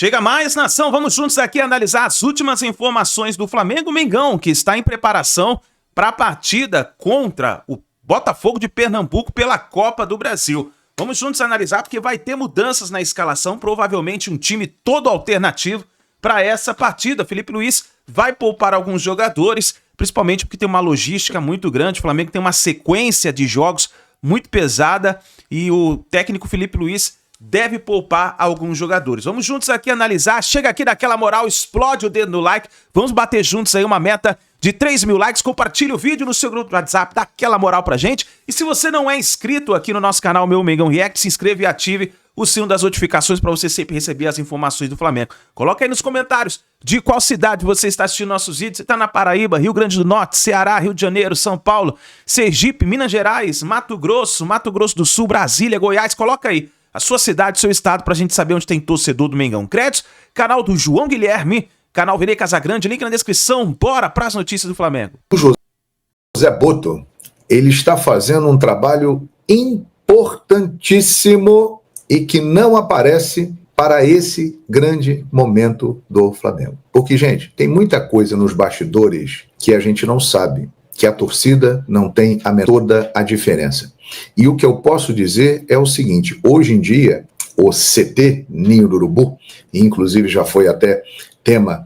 Chega mais, nação, vamos juntos aqui analisar as últimas informações do Flamengo-Mengão, que está em preparação para a partida contra o Botafogo de Pernambuco pela Copa do Brasil. Vamos juntos analisar porque vai ter mudanças na escalação, provavelmente um time todo alternativo para essa partida. Felipe Luiz vai poupar alguns jogadores, principalmente porque tem uma logística muito grande. O Flamengo tem uma sequência de jogos muito pesada e o técnico Felipe Luiz deve poupar alguns jogadores. Vamos juntos aqui analisar. Chega aqui daquela moral, explode o dedo no like. Vamos bater juntos aí uma meta de 3 mil likes. Compartilhe o vídeo no seu grupo do WhatsApp, dá aquela moral pra gente. E se você não é inscrito aqui no nosso canal Meu Mengão React, se inscreva e ative o sino das notificações para você sempre receber as informações do Flamengo. Coloca aí nos comentários de qual cidade você está assistindo nossos vídeos. Você está na Paraíba, Rio Grande do Norte, Ceará, Rio de Janeiro, São Paulo, Sergipe, Minas Gerais, Mato Grosso do Sul, Brasília, Goiás. Coloca aí a sua cidade, seu estado, pra gente saber onde tem torcedor do Mengão. Créditos, canal do João Guilherme, canal Vinei Casagrande, link na descrição. Bora pras notícias do Flamengo. O José Boto, ele está fazendo um trabalho importantíssimo e que não aparece para esse grande momento do Flamengo. Porque, gente, tem muita coisa nos bastidores que a gente não sabe, que a torcida não tem toda a diferença. E o que eu posso dizer é o seguinte: hoje em dia, o CT, Ninho do Urubu, inclusive já foi até tema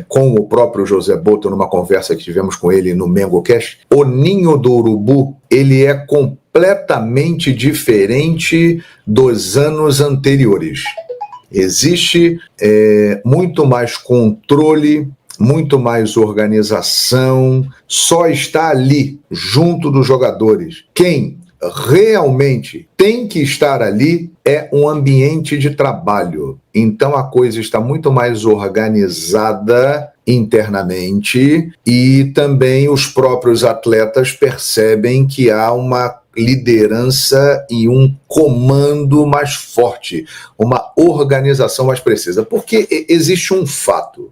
com o próprio José Boto numa conversa que tivemos com ele no MengoCast, o Ninho do Urubu, ele é completamente diferente dos anos anteriores. Existe muito mais controle, muito mais organização, só está ali, junto dos jogadores. Quem realmente tem que estar ali é um ambiente de trabalho. Então a coisa está muito mais organizada internamente e também os próprios atletas percebem que há uma liderança e um comando mais forte, uma organização mais precisa. Porque existe um fato.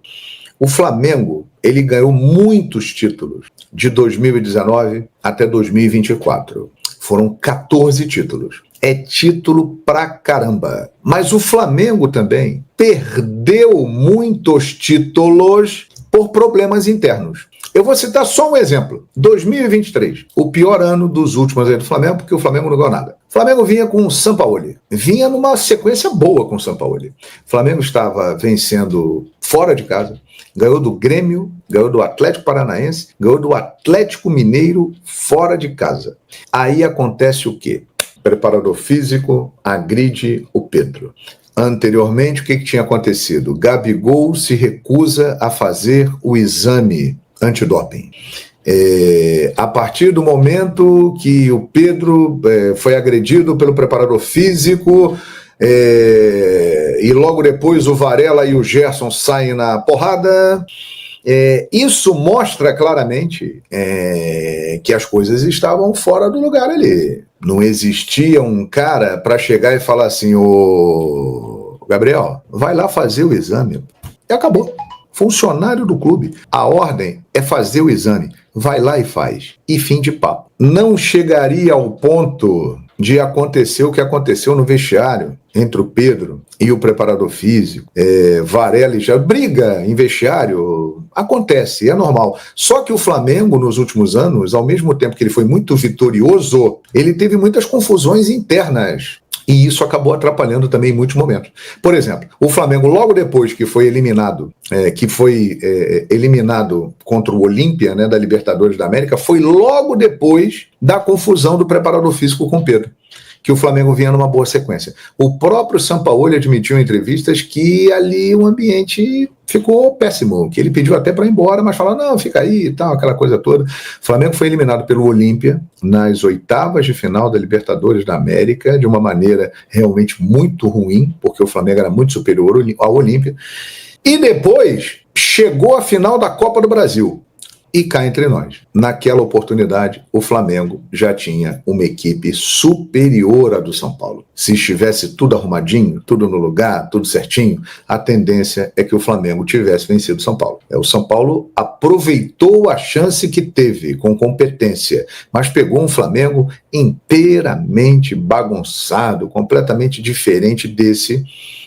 O Flamengo, ele ganhou muitos títulos de 2019 até 2024. Foram 14 títulos. É título pra caramba. Mas o Flamengo também perdeu muitos títulos por problemas internos. Eu vou citar só um exemplo. 2023, o pior ano dos últimos anos do Flamengo, porque o Flamengo não ganhou nada. O Flamengo vinha com o Sampaoli. Vinha numa sequência boa com o Sampaoli. O Flamengo estava vencendo fora de casa. Ganhou do Grêmio, ganhou do Atlético Paranaense, ganhou do Atlético Mineiro fora de casa. Aí acontece o quê? O preparador físico agride o Pedro. Anteriormente, o que tinha acontecido? Gabigol se recusa a fazer o exame antidoping. A partir do momento que o Pedro foi agredido pelo preparador físico, e logo depois o Varela e o Gerson saem na porrada, isso mostra claramente que as coisas estavam fora do lugar ali. Não existia um cara para chegar e falar assim: ô Gabriel, vai lá fazer o exame. E acabou. Funcionário do clube. A ordem é fazer o exame. Vai lá e faz. E fim de papo. Não chegaria ao ponto de acontecer o que aconteceu no vestiário entre o Pedro e o preparador físico. Varela e já briga em vestiário. Acontece, é normal. Só que o Flamengo, nos últimos anos, ao mesmo tempo que ele foi muito vitorioso, ele teve muitas confusões internas. E isso acabou atrapalhando também em muitos momentos. Por exemplo, o Flamengo, logo depois que foi eliminado, eliminado contra o Olímpia, né, da Libertadores da América, foi logo depois da confusão do preparador físico com o Pedro, que o Flamengo vinha numa boa sequência. O próprio Sampaoli admitiu em entrevistas que ali o ambiente ficou péssimo, que ele pediu até para ir embora, mas falou: não, fica aí e tal, aquela coisa toda. O Flamengo foi eliminado pelo Olímpia nas oitavas de final da Libertadores da América, de uma maneira realmente muito ruim, porque o Flamengo era muito superior ao Olímpia. E depois chegou a final da Copa do Brasil. E cá entre nós, naquela oportunidade, o Flamengo já tinha uma equipe superior à do São Paulo. Se estivesse tudo arrumadinho, tudo no lugar, tudo certinho, a tendência é que o Flamengo tivesse vencido o São Paulo. O São Paulo aproveitou a chance que teve com competência, mas pegou um Flamengo inteiramente bagunçado, completamente diferente desse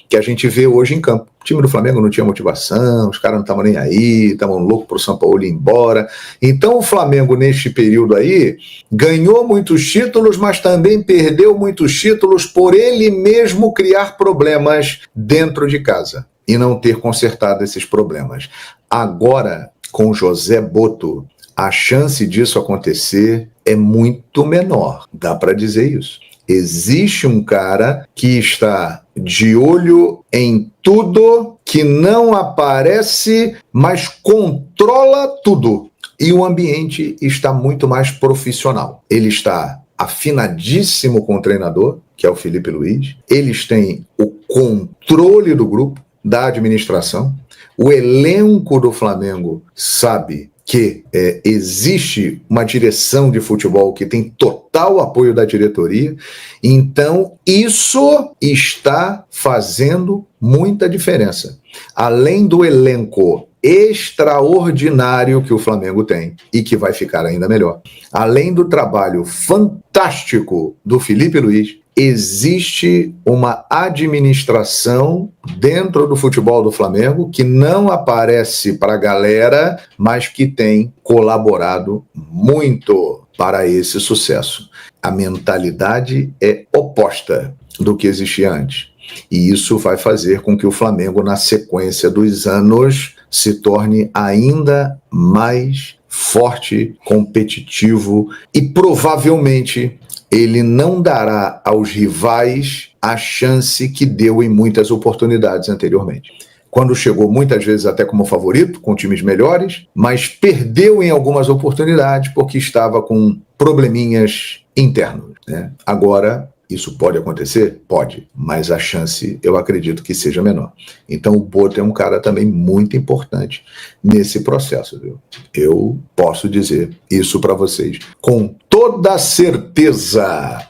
que a gente vê hoje em campo. time do Flamengo não tinha motivação, os caras não estavam nem aí, estavam loucos pro São Paulo ir embora. Então o Flamengo, neste período aí, ganhou muitos títulos, mas também perdeu muitos títulos por ele mesmo criar problemas dentro de casa e não ter consertado esses problemas. Agora, com José Botto, a chance disso acontecer é muito menor, dá para dizer isso. Existe um cara que está de olho em tudo, que não aparece, mas controla tudo. E o ambiente está muito mais profissional. Ele está afinadíssimo com o treinador, que é o Felipe Luiz. Eles têm o controle do grupo, da administração. O elenco do Flamengo sabe que existe uma direção de futebol que tem total apoio da diretoria, então isso está fazendo muita diferença. Além do elenco extraordinário que o Flamengo tem e que vai ficar ainda melhor, além do trabalho fantástico do Felipe Luiz, existe uma administração dentro do futebol do Flamengo que não aparece para a galera, mas que tem colaborado muito para esse sucesso. A mentalidade é oposta do que existia antes. E isso vai fazer com que o Flamengo, na sequência dos anos, se torne ainda mais forte, competitivo e provavelmente ele não dará aos rivais a chance que deu em muitas oportunidades anteriormente. Quando chegou muitas vezes até como favorito, com times melhores, mas perdeu em algumas oportunidades porque estava com probleminhas internos, né? Agora, isso pode acontecer? Pode, mas a chance eu acredito que seja menor. Então o Botto é um cara também muito importante nesse processo, viu? Eu posso dizer isso para vocês com toda certeza.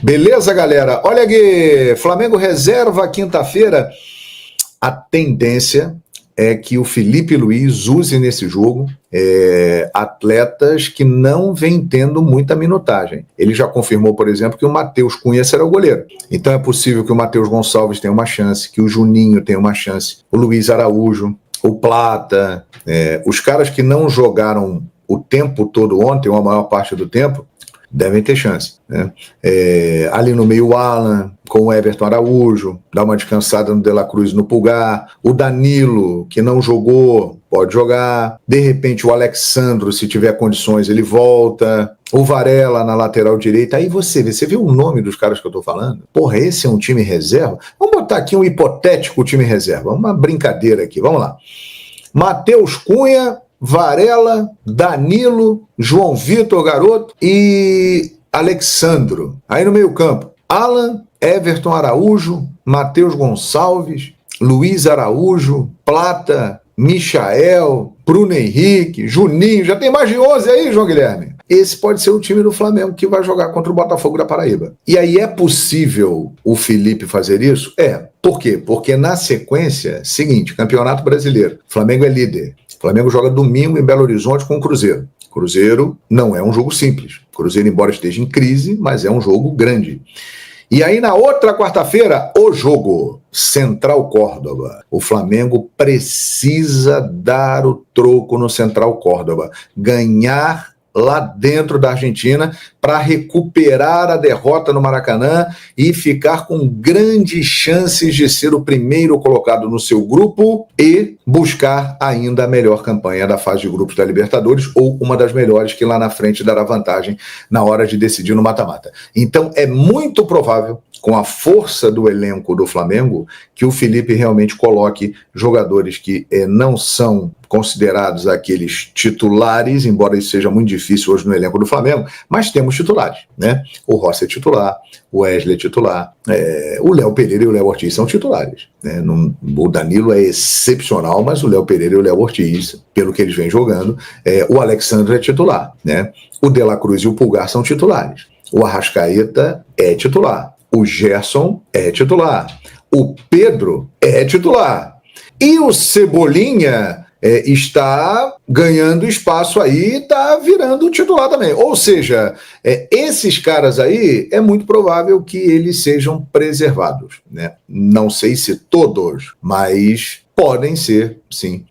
Beleza, galera? Olha aqui, Flamengo reserva quinta-feira. A tendência é que o Felipe Luiz use nesse jogo atletas que não vêm tendo muita minutagem. Ele já confirmou, por exemplo, que o Matheus Cunha será o goleiro. Então é possível que o Matheus Gonçalves tenha uma chance, que o Juninho tenha uma chance, o Luiz Araújo, o Plata, os caras que não jogaram o tempo todo ontem, ou a maior parte do tempo, devem ter chance, né? Ali no meio o Alan, com o Everton Araújo, dá uma descansada no De La Cruz, no Pulgar, o Danilo, que não jogou, pode jogar, de repente o Alexandro, se tiver condições, ele volta, o Varela na lateral direita, aí você viu o nome dos caras que eu tô falando? Porra, esse é um time reserva? Vamos botar aqui um hipotético time reserva, uma brincadeira aqui, vamos lá. Matheus Cunha, Varela, Danilo, João Vitor, garoto, e Alexandro. Aí no meio campo, Alan, Everton Araújo, Matheus Gonçalves, Luiz Araújo, Plata, Michael, Bruno Henrique, Juninho, já tem mais de 11 aí, João Guilherme. Esse pode ser o time do Flamengo que vai jogar contra o Botafogo da Paraíba. E aí é possível o Felipe fazer isso? Por quê? Porque na sequência, seguinte, Campeonato Brasileiro, Flamengo é líder. Flamengo joga domingo em Belo Horizonte com o Cruzeiro. Cruzeiro não é um jogo simples. Cruzeiro, embora esteja em crise, mas é um jogo grande. E aí, na outra quarta-feira, o jogo Central Córdoba. O Flamengo precisa dar o troco no Central Córdoba. Ganhar lá dentro da Argentina para recuperar a derrota no Maracanã e ficar com grandes chances de ser o primeiro colocado no seu grupo e buscar ainda a melhor campanha da fase de grupos da Libertadores, ou uma das melhores que lá na frente dará vantagem na hora de decidir no mata-mata. Então é muito provável, com a força do elenco do Flamengo, que o Felipe realmente coloque jogadores que não são considerados aqueles titulares, embora isso seja muito difícil hoje no elenco do Flamengo, mas temos titulares, né? O Rossi é titular, o Wesley é titular, o Léo Pereira e o Léo Ortiz são titulares, né? O Danilo é excepcional, mas o Léo Pereira e o Léo Ortiz, pelo que eles vêm jogando, o Alexandre é titular, né? O De La Cruz e o Pulgar são titulares, o Arrascaeta é titular, o Gerson é titular, o Pedro é titular, e o Cebolinha está ganhando espaço aí, está virando titular também. Ou seja, esses caras aí, é muito provável que eles sejam preservados, né? Não sei se todos, mas podem ser, sim,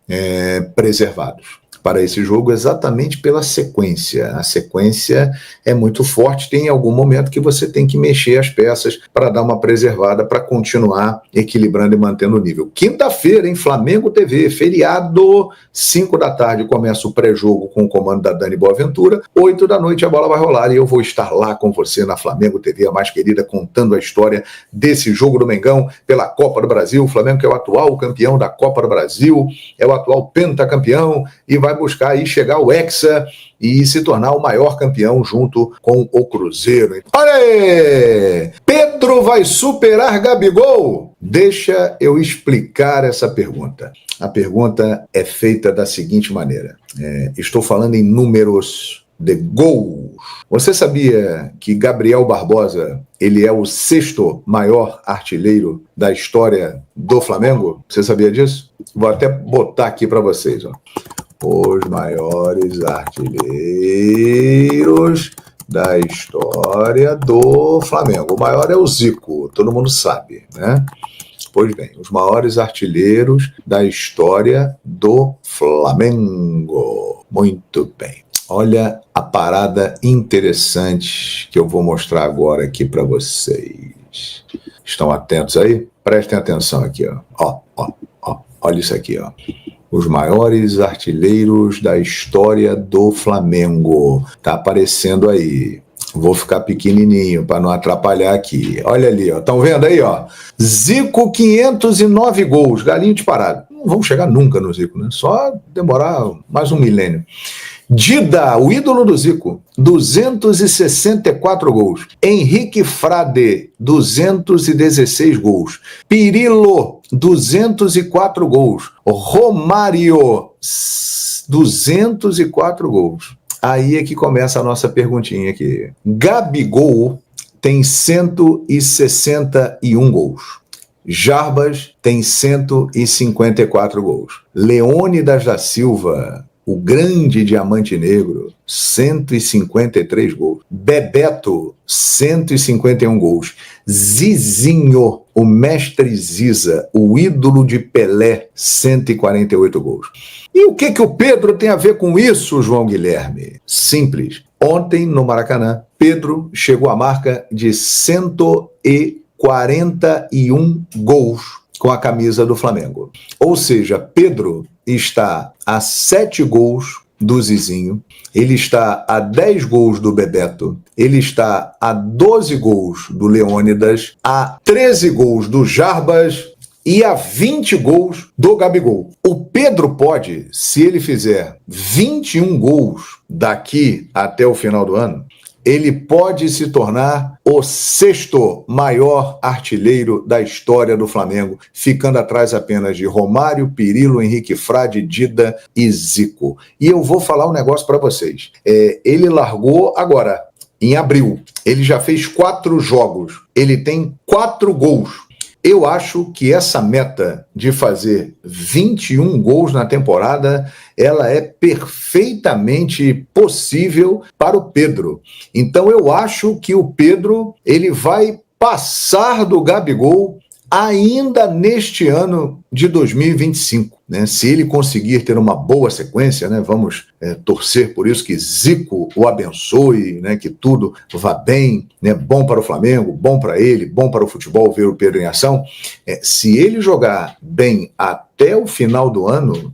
preservados para esse jogo exatamente pela sequência. A sequência é muito forte, tem algum momento que você tem que mexer as peças para dar uma preservada, para continuar equilibrando e mantendo o nível. Quinta-feira, em Flamengo TV, feriado, 5 da tarde, começa o pré-jogo com o comando da Dani Boaventura, 8 da noite a bola vai rolar e eu vou estar lá com você na Flamengo TV, a mais querida, contando a história desse jogo do Mengão pela Copa do Brasil. O Flamengo que é o atual campeão da Copa do Brasil, é o atual pentacampeão e vai buscar aí chegar ao Hexa e se tornar o maior campeão junto com o Cruzeiro. Olha aí! Pedro vai superar Gabigol? Deixa eu explicar essa pergunta. A pergunta é feita da seguinte maneira. Estou falando em números de gols. Você sabia que Gabriel Barbosa, ele é o 6º maior artilheiro da história do Flamengo? Você sabia disso? Vou até botar aqui para vocês, ó. Os maiores artilheiros da história do Flamengo. O maior é o Zico, todo mundo sabe, né? Pois bem, os maiores artilheiros da história do Flamengo. Muito bem. Olha a parada interessante que eu vou mostrar agora aqui para vocês. Estão atentos aí? Prestem atenção aqui, ó. Olha isso aqui, ó. Os maiores artilheiros da história do Flamengo. Tá aparecendo aí. Vou ficar pequenininho para não atrapalhar aqui. Olha ali, ó. Estão vendo aí, ó? Zico, 509 gols. Galinho disparado. Não vamos chegar nunca no Zico, né? Só demorar mais um milênio. Dida, o ídolo do Zico, 264 gols. Henrique Frade, 216 gols. Pirillo, 204 gols. Romário, 204 gols. Aí é que começa a nossa perguntinha aqui. Gabigol tem 161 gols. Jarbas tem 154 gols. Leônidas da Silva, o grande diamante negro, 153 gols. Bebeto, 151 gols. Zizinho, o mestre Ziza, o ídolo de Pelé, 148 gols. E o que o Pedro tem a ver com isso, João Guilherme? Simples. Ontem, no Maracanã, Pedro chegou à marca de 141 gols com a camisa do Flamengo. Ou seja, Pedro está a 7 gols do Zizinho, ele está a 10 gols do Bebeto, ele está a 12 gols do Leônidas, a 13 gols do Jarbas e a 20 gols do Gabigol. O Pedro pode, se ele fizer 21 gols daqui até o final do ano, ele pode se tornar o 6º maior artilheiro da história do Flamengo, ficando atrás apenas de Romário, Pirillo, Henrique Frade, Dida e Zico. E eu vou falar um negócio para vocês. Ele largou agora, em abril. Ele já fez 4 jogos. Ele tem 4 gols. Eu acho que essa meta de fazer 21 gols na temporada, ela é perfeitamente possível para o Pedro. Então eu acho que o Pedro, ele vai passar do Gabigol ainda neste ano de 2025. Né? Se ele conseguir ter uma boa sequência, né? Vamos torcer por isso, que Zico o abençoe, né? Que tudo vá bem, né? Bom para o Flamengo, bom para ele, bom para o futebol ver o Pedro em ação. Se ele jogar bem até o final do ano,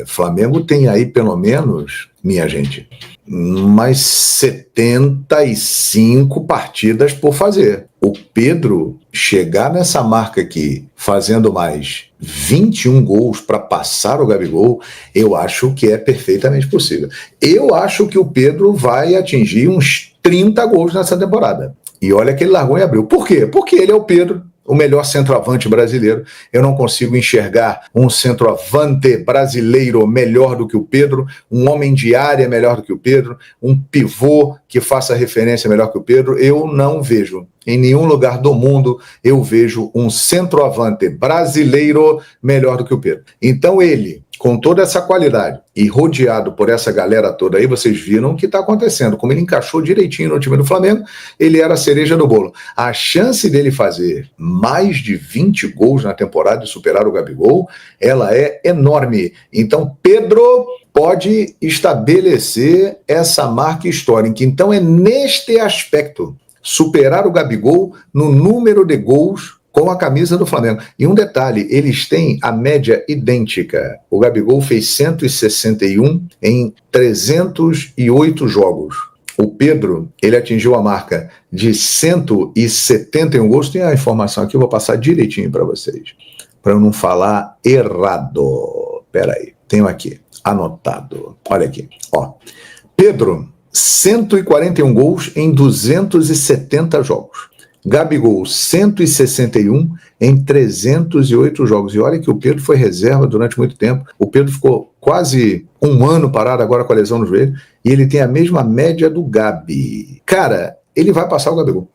Flamengo tem aí pelo menos, minha gente, mais 75 partidas por fazer. O Pedro chegar nessa marca aqui, fazendo mais 21 gols para passar o Gabigol, eu acho que é perfeitamente possível. Eu acho que o Pedro vai atingir uns 30 gols nessa temporada. E olha que ele largou em abril. Por quê? Porque ele é o Pedro, o melhor centroavante brasileiro. Eu não consigo enxergar um centroavante brasileiro melhor do que o Pedro, um homem de área melhor do que o Pedro, um pivô que faça referência melhor que o Pedro. Eu não vejo. Em nenhum lugar do mundo eu vejo um centroavante brasileiro melhor do que o Pedro. Então ele, com toda essa qualidade e rodeado por essa galera toda aí, vocês viram o que está acontecendo, como ele encaixou direitinho no time do Flamengo, ele era a cereja do bolo. A chance dele fazer mais de 20 gols na temporada e superar o Gabigol, ela é enorme. Então, Pedro pode estabelecer essa marca histórica. Então, é neste aspecto, superar o Gabigol no número de gols com a camisa do Flamengo. E um detalhe, eles têm a média idêntica. O Gabigol fez 161 em 308 jogos. O Pedro, ele atingiu a marca de 171 gols. Tem a informação aqui, eu vou passar direitinho para vocês, para eu não falar errado. Espera aí, tenho aqui, anotado. Olha aqui, ó. Pedro, 141 gols em 270 jogos. Gabigol, 161 em 308 jogos. E olha que o Pedro foi reserva durante muito tempo. O Pedro ficou quase um ano parado agora com a lesão no joelho. E ele tem a mesma média do Gabi. Cara, ele vai passar o Gabigol.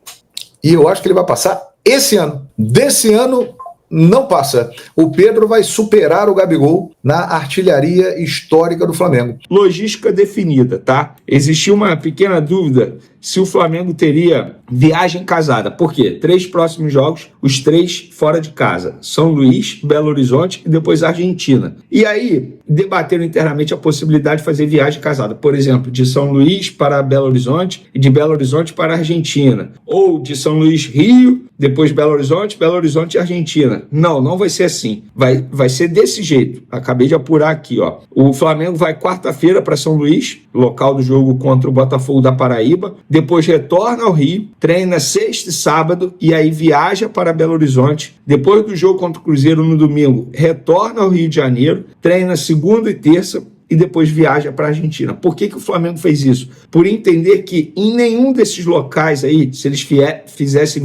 E eu acho que ele vai passar esse ano. Desse ano, não passa. O Pedro vai superar o Gabigol na artilharia histórica do Flamengo. Logística definida, tá? Existia uma pequena dúvida se o Flamengo teria viagem casada. Por quê? 3 próximos jogos, os 3 fora de casa. São Luís, Belo Horizonte e depois Argentina. E aí, debateram internamente a possibilidade de fazer viagem casada. Por exemplo, de São Luís para Belo Horizonte e de Belo Horizonte para Argentina. Ou de São Luís, Rio, depois Belo Horizonte e Argentina. Não, não vai ser assim. Vai ser desse jeito. Acabei de apurar aqui, ó. O Flamengo vai quarta-feira para São Luís, local do jogo contra o Botafogo da Paraíba. Depois retorna ao Rio, treina sexta e sábado e aí viaja para Belo Horizonte. Depois do jogo contra o Cruzeiro no domingo, retorna ao Rio de Janeiro, treina segunda e terça e depois viaja para a Argentina. Por que o Flamengo fez isso? Por entender que em nenhum desses locais aí, se eles fizessem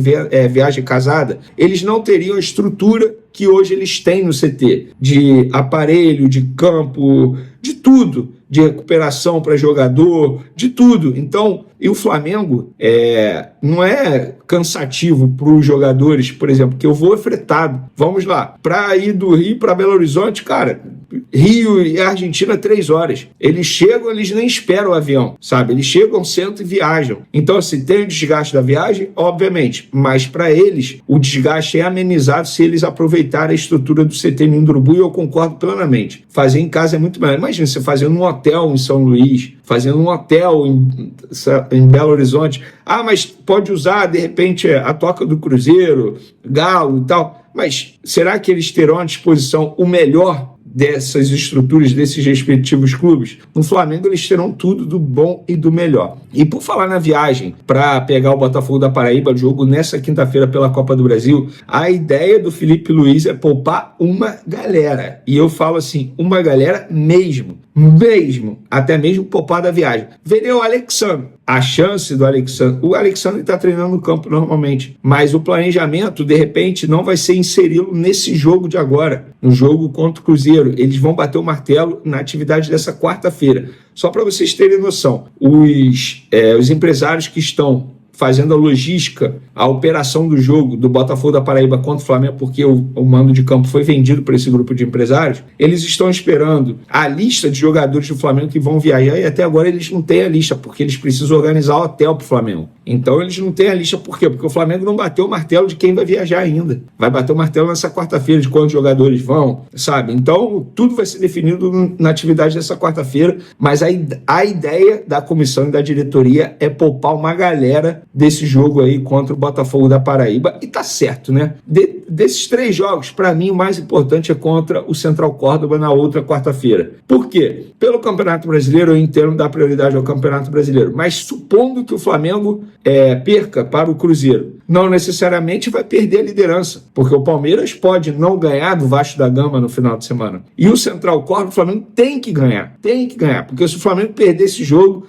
viagem casada, eles não teriam a estrutura que hoje eles têm no CT, de aparelho, de campo, de tudo, de recuperação para jogador, de tudo. Então, e o Flamengo não é cansativo para os jogadores, por exemplo, que eu vou fretado. Vamos lá, para ir do Rio para Belo Horizonte, cara, Rio e Argentina 3 horas. Eles chegam, eles nem esperam o avião, sabe? Eles chegam, sentam e viajam. Então, assim, tem o desgaste da viagem, obviamente, mas para eles o desgaste é amenizado se eles aproveitarem a estrutura do CT Ninho do Urubu, e eu concordo plenamente. Fazer em casa é muito melhor. Imagina você fazendo um hotel em São Luís, fazendo um hotel em Belo Horizonte. Ah, mas pode usar, de repente, a Toca do Cruzeiro, Galo e tal. Mas será que eles terão à disposição o melhor dessas estruturas, desses respectivos clubes? No Flamengo eles terão tudo do bom e do melhor. E por falar na viagem para pegar o Botafogo da Paraíba, jogo nessa quinta-feira pela Copa do Brasil, a ideia do Felipe Luiz é poupar uma galera. E eu falo assim, uma galera mesmo, até mesmo poupar da viagem. Veio o Alexandre. A chance do Alexandre... O Alexandre está treinando no campo normalmente, mas o planejamento, de repente, não vai ser inseri-lo nesse jogo de agora, no jogo contra o Cruzeiro. Eles vão bater o martelo na atividade dessa quarta-feira. Só para vocês terem noção, os empresários que estão fazendo a logística, a operação do jogo do Botafogo da Paraíba contra o Flamengo, porque o mando de campo foi vendido para esse grupo de empresários, eles estão esperando a lista de jogadores do Flamengo que vão viajar, e até agora eles não têm a lista, porque eles precisam organizar o hotel para o Flamengo. Então eles não têm a lista, por quê? Porque o Flamengo não bateu o martelo de quem vai viajar ainda. Vai bater o martelo nessa quarta-feira de quantos jogadores vão, sabe? Então tudo vai ser definido na atividade dessa quarta-feira, mas a ideia da comissão e da diretoria é poupar uma galera desse jogo aí contra o Botafogo da Paraíba, e tá certo, né? Desses 3 jogos, para mim o mais importante é contra o Central Córdoba na outra quarta-feira. Por quê? Pelo Campeonato Brasileiro, eu entendo dar prioridade ao Campeonato Brasileiro, mas supondo que o Flamengo perca para o Cruzeiro, não necessariamente vai perder a liderança, porque o Palmeiras pode não ganhar do Vasco da Gama no final de semana. E o Central Córdoba, o Flamengo tem que ganhar, porque se o Flamengo perder esse jogo,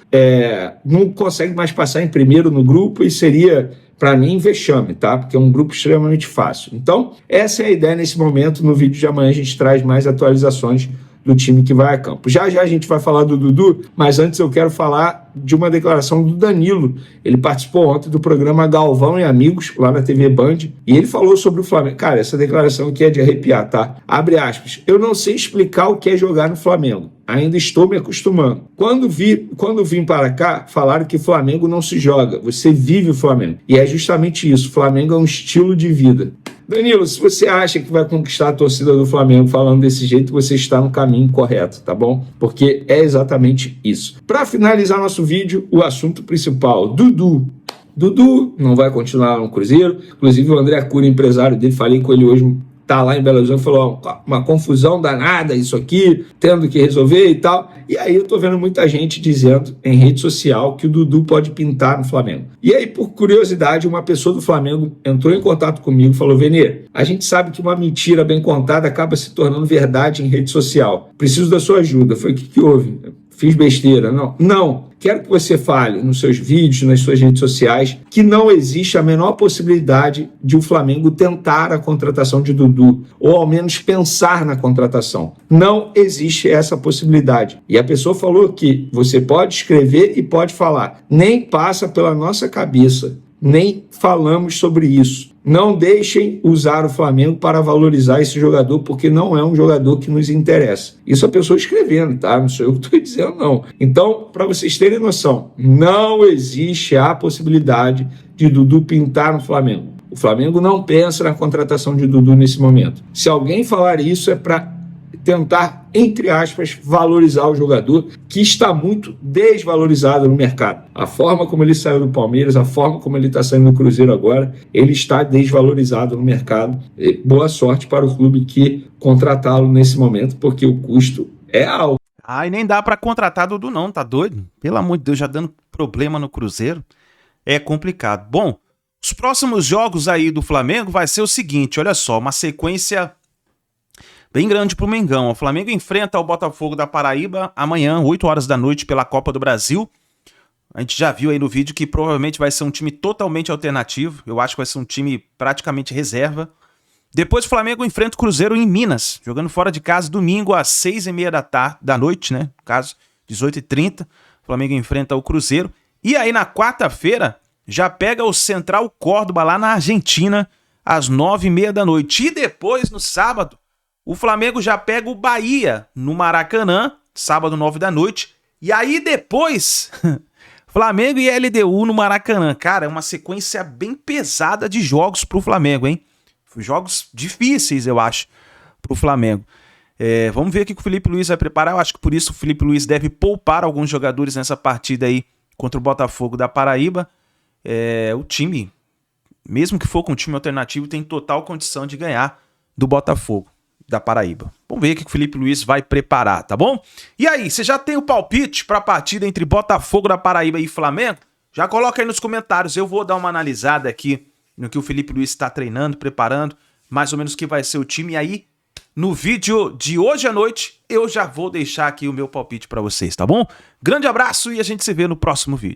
não consegue mais passar em primeiro no grupo, e seria, para mim, vexame, tá? Porque é um grupo extremamente fácil. Então, essa é a ideia nesse momento. No vídeo de amanhã a gente traz mais atualizações do time que vai a campo. Já já a gente vai falar do Dudu, mas antes eu quero falar de uma declaração do Danilo. Ele participou ontem do programa Galvão e Amigos, lá na TV Band, e ele falou sobre o Flamengo. Cara, essa declaração aqui é de arrepiar, tá? Abre aspas. Eu não sei explicar o que é jogar no Flamengo. Ainda estou me acostumando. Quando vim para cá, falaram que Flamengo não se joga. Você vive o Flamengo. E é justamente isso. Flamengo é um estilo de vida. Danilo, se você acha que vai conquistar a torcida do Flamengo falando desse jeito, você está no caminho correto, tá bom? Porque é exatamente isso. Para finalizar nosso vídeo, o assunto principal, Dudu. Dudu não vai continuar no Cruzeiro. Inclusive o André Cury, empresário dele, falei com ele hoje, tá lá em Belo Horizonte, falou uma confusão danada isso aqui, tendo que resolver e tal. E aí eu tô vendo muita gente dizendo em rede social que o Dudu pode pintar no Flamengo. E aí, por curiosidade, uma pessoa do Flamengo entrou em contato comigo e falou: Vene, a gente sabe que uma mentira bem contada acaba se tornando verdade em rede social. Preciso da sua ajuda. Foi o que houve? Fiz besteira? Não. Quero que você fale nos seus vídeos, nas suas redes sociais, que não existe a menor possibilidade de o Flamengo tentar a contratação de Dudu, ou ao menos pensar na contratação. Não existe essa possibilidade. E a pessoa falou que você pode escrever e pode falar. Nem passa pela nossa cabeça. Nem falamos sobre isso. Não deixem usar o Flamengo para valorizar esse jogador, porque não é um jogador que nos interessa. Isso a pessoa escrevendo, tá? Não sou eu que estou dizendo, não. Então, para vocês terem noção, não existe a possibilidade de Dudu pintar no Flamengo. O Flamengo não pensa na contratação de Dudu nesse momento. Se alguém falar isso, é para tentar, entre aspas, valorizar o jogador, que está muito desvalorizado no mercado. A forma como ele saiu do Palmeiras, a forma como ele está saindo do Cruzeiro agora, ele está desvalorizado no mercado. E boa sorte para o clube que contratá-lo nesse momento, porque o custo é alto. E nem dá pra contratar Dudu não, tá doido? Pelo amor de Deus, já dando problema no Cruzeiro, é complicado. Bom, os próximos jogos aí do Flamengo vai ser o seguinte, olha só, uma sequência bem grande pro Mengão. O Flamengo enfrenta o Botafogo da Paraíba amanhã, 8 horas da noite, pela Copa do Brasil. A gente já viu aí no vídeo que provavelmente vai ser um time totalmente alternativo. Eu acho que vai ser um time praticamente reserva. Depois o Flamengo enfrenta o Cruzeiro em Minas, jogando fora de casa domingo às 6h30 da noite, né? No caso, 18h30. O Flamengo enfrenta o Cruzeiro. E aí na quarta-feira já pega o Central Córdoba lá na Argentina às 9h30 da noite. E depois, no sábado, o Flamengo já pega o Bahia no Maracanã, sábado 9 da noite. E aí depois, Flamengo e LDU no Maracanã. Cara, é uma sequência bem pesada de jogos pro Flamengo, hein? Jogos difíceis, eu acho, pro Flamengo. Vamos ver o que o Felipe Luiz vai preparar. Eu acho que por isso o Felipe Luiz deve poupar alguns jogadores nessa partida aí contra o Botafogo da Paraíba. O time, mesmo que for com um time alternativo, tem total condição de ganhar do Botafogo da Paraíba. Vamos ver o que o Felipe Luiz vai preparar, tá bom? E aí, você já tem o palpite para a partida entre Botafogo da Paraíba e Flamengo? Já coloca aí nos comentários, eu vou dar uma analisada aqui no que o Felipe Luiz está treinando, preparando, mais ou menos o que vai ser o time. E aí, no vídeo de hoje à noite, eu já vou deixar aqui o meu palpite para vocês, tá bom? Grande abraço e a gente se vê no próximo vídeo.